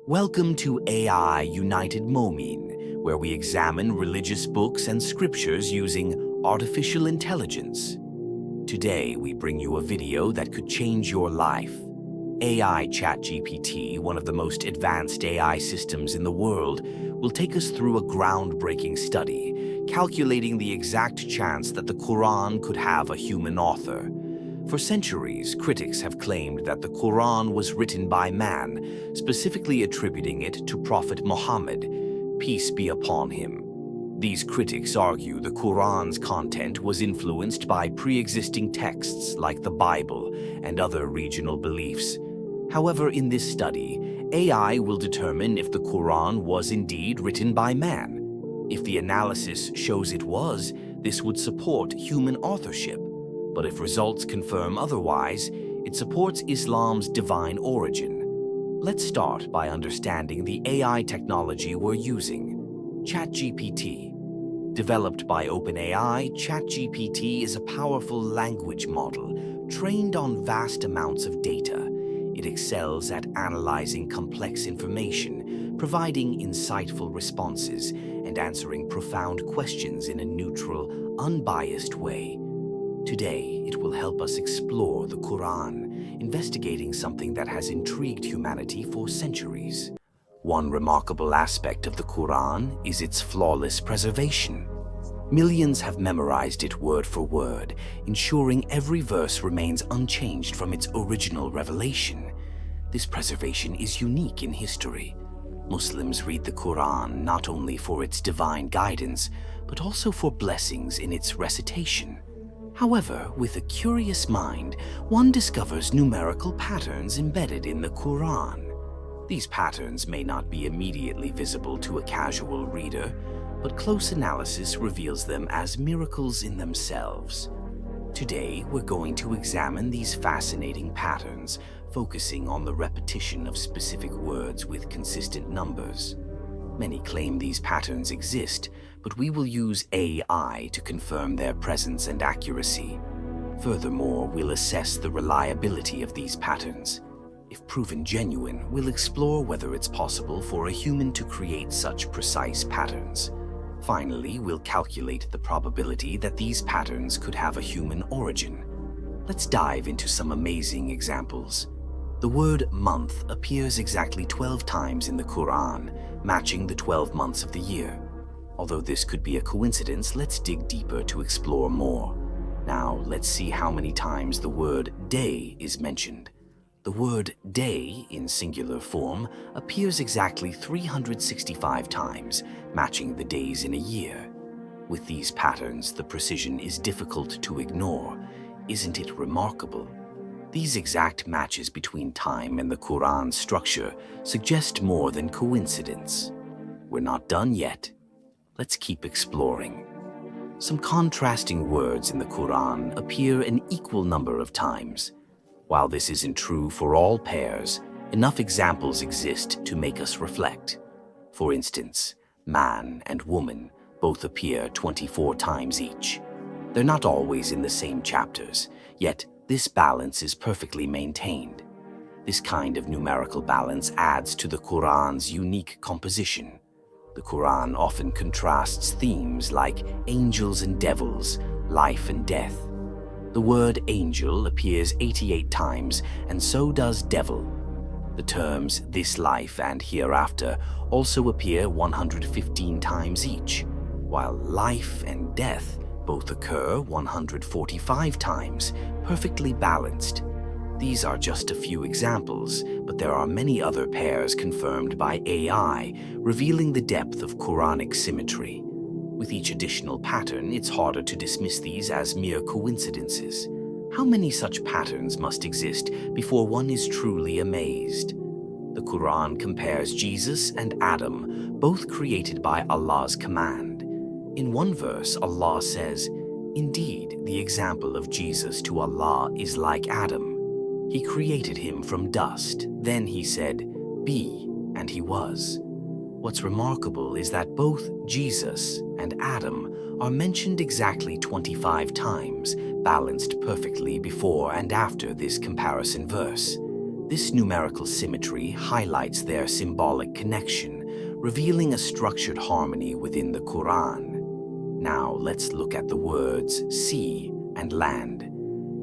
Welcome to AI United Momin, where we examine religious books and scriptures using artificial intelligence. Today, we bring you a video that could change your life. AI ChatGPT, one of the most advanced AI systems in the world, will take us through a groundbreaking study, calculating the exact chance that the Quran could have a human author. For centuries, critics have claimed that the Quran was written by man, specifically attributing it to Prophet Muhammad, peace be upon him. These critics argue the Quran's content was influenced by pre-existing texts like the Bible and other regional beliefs. However, in this study, AI will determine if the Quran was indeed written by man. If the analysis shows it was, this would support human authorship. But if results confirm otherwise, it supports Islam's divine origin. Let's start by understanding the AI technology we're using. ChatGPT. Developed by OpenAI, ChatGPT is a powerful language model trained on vast amounts of data. It excels at analyzing complex information, providing insightful responses, and answering profound questions in a neutral, unbiased way. Today, it will help us explore the Quran, investigating something that has intrigued humanity for centuries. One remarkable aspect of the Quran is its flawless preservation. Millions have memorized it word for word, ensuring every verse remains unchanged from its original revelation. This preservation is unique in history. Muslims read the Quran not only for its divine guidance, but also for blessings in its recitation. However, with a curious mind, one discovers numerical patterns embedded in the Quran. These patterns may not be immediately visible to a casual reader, but close analysis reveals them as miracles in themselves. Today, we're going to examine these fascinating patterns, focusing on the repetition of specific words with consistent numbers. Many claim these patterns exist, but we will use AI to confirm their presence and accuracy. Furthermore, we'll assess the reliability of these patterns. If proven genuine, we'll explore whether it's possible for a human to create such precise patterns. Finally, we'll calculate the probability that these patterns could have a human origin. Let's dive into some amazing examples. The word month appears exactly 12 times in the Quran, matching the 12 months of the year. Although this could be a coincidence, let's dig deeper to explore more. Now, let's see how many times the word day is mentioned. The word day, in singular form, appears exactly 365 times, matching the days in a year. With these patterns, the precision is difficult to ignore. Isn't it remarkable? These exact matches between time and the Quran's structure suggest more than coincidence. We're not done yet. Let's keep exploring. Some contrasting words in the Quran appear an equal number of times. While this isn't true for all pairs, enough examples exist to make us reflect. For instance, man and woman both appear 24 times each. They're not always in the same chapters, yet this balance is perfectly maintained. This kind of numerical balance adds to the Quran's unique composition. The Quran often contrasts themes like angels and devils, life and death. The word angel appears 88 times, and so does devil. The terms this life and hereafter also appear 115 times each, while life and death both occur 145 times, perfectly balanced. These are just a few examples, but there are many other pairs confirmed by AI, revealing the depth of Quranic symmetry. With each additional pattern, it's harder to dismiss these as mere coincidences. How many such patterns must exist before one is truly amazed? The Quran compares Jesus and Adam, both created by Allah's command. In one verse, Allah says, "Indeed, the example of Jesus to Allah is like Adam. He created him from dust. Then he said, 'Be,' and he was." What's remarkable is that both Jesus and Adam are mentioned exactly 25 times, balanced perfectly before and after this comparison verse. This numerical symmetry highlights their symbolic connection, revealing a structured harmony within the Quran. Now let's look at the words sea and land.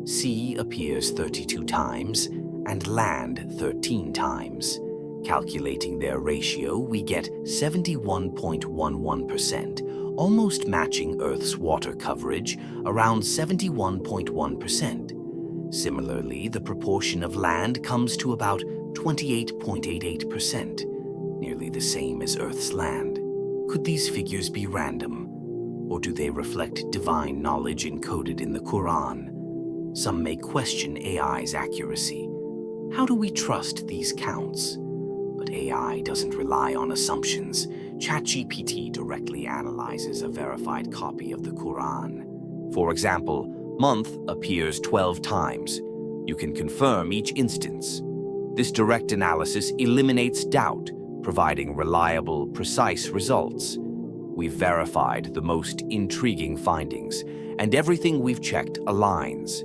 Sea appears 32 times and land 13 times. Calculating their ratio, we get 71.11%, almost matching Earth's water coverage, around 71.1%. Similarly, the proportion of land comes to about 28.88%, nearly the same as Earth's land. Could these figures be random, or do they reflect divine knowledge encoded in the Quran? Some may question AI's accuracy. How do we trust these counts? But AI doesn't rely on assumptions. ChatGPT directly analyzes a verified copy of the Quran. For example, month appears 12 times. You can confirm each instance. This direct analysis eliminates doubt, providing reliable, precise results. We've verified the most intriguing findings, and everything we've checked aligns.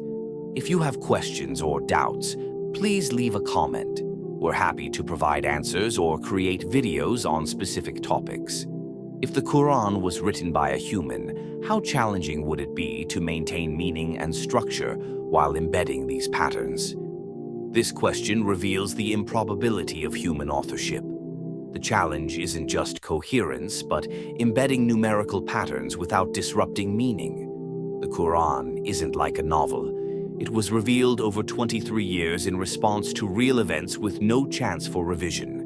If you have questions or doubts, please leave a comment. We're happy to provide answers or create videos on specific topics. If the Quran was written by a human, how challenging would it be to maintain meaning and structure while embedding these patterns? This question reveals the improbability of human authorship. The challenge isn't just coherence, but embedding numerical patterns without disrupting meaning. The Quran isn't like a novel. It was revealed over 23 years in response to real events with no chance for revision.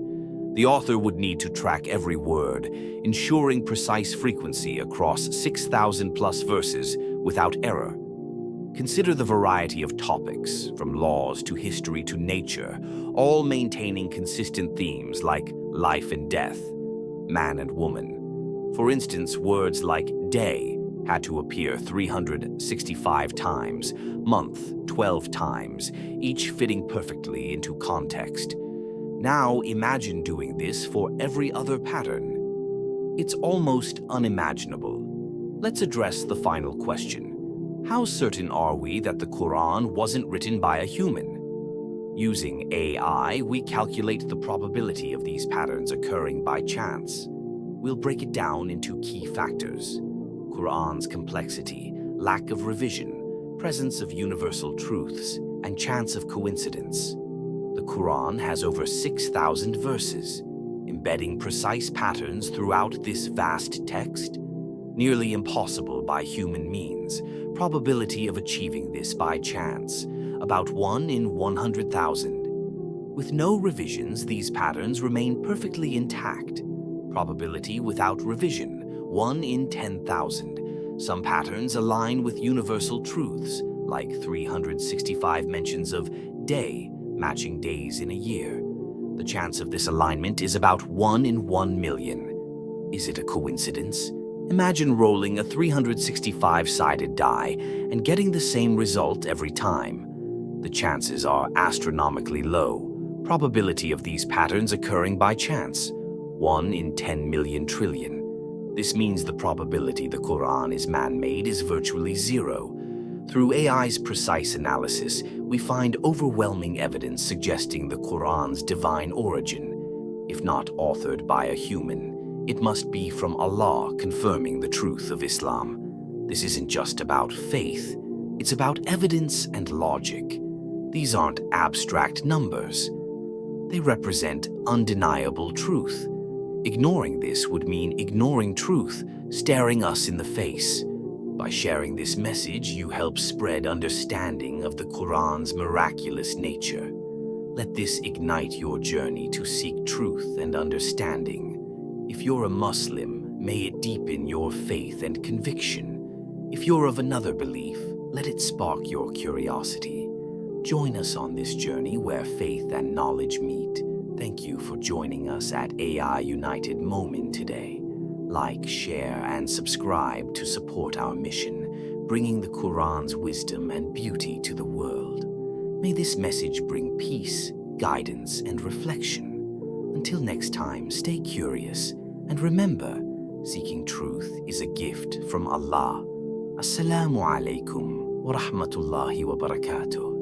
The author would need to track every word, ensuring precise frequency across 6,000+ verses without error. Consider the variety of topics, from laws to history to nature, all maintaining consistent themes like life and death, man and woman. For instance, words like day had to appear 365 times, month 12 times, each fitting perfectly into context. Now imagine doing this for every other pattern. It's almost unimaginable. Let's address the final question. How certain are we that the Quran wasn't written by a human? Using AI, we calculate the probability of these patterns occurring by chance. We'll break it down into key factors: Quran's complexity, lack of revision, presence of universal truths, and chance of coincidence. The Quran has over 6,000 verses, embedding precise patterns throughout this vast text. Nearly impossible by human means. Probability of achieving this by chance, about 1 in 100,000. With no revisions, these patterns remain perfectly intact. Probability without revision, 1 in 10,000. Some patterns align with universal truths, like 365 mentions of day, matching days in a year. The chance of this alignment is about 1 in 1 million. Is it a coincidence? Imagine rolling a 365-sided die and getting the same result every time. The chances are astronomically low. Probability of these patterns occurring by chance, 1 in 10 million trillion. This means the probability the Quran is man-made is virtually zero. Through AI's precise analysis, we find overwhelming evidence suggesting the Quran's divine origin. If not authored by a human, it must be from Allah confirming the truth of Islam. This isn't just about faith, it's about evidence and logic. These aren't abstract numbers. They represent undeniable truth. Ignoring this would mean ignoring truth, staring us in the face. By sharing this message, you help spread understanding of the Quran's miraculous nature. Let this ignite your journey to seek truth and understanding. If you're a Muslim, may it deepen your faith and conviction. If you're of another belief, let it spark your curiosity. Join us on this journey where faith and knowledge meet. Thank you for joining us at AI United Moment today. Like, share, and subscribe to support our mission, bringing the Quran's wisdom and beauty to the world. May this message bring peace, guidance, and reflection. Until next time, stay curious, and remember, seeking truth is a gift from Allah. Assalamu alaikum wa rahmatullahi wa barakatuh.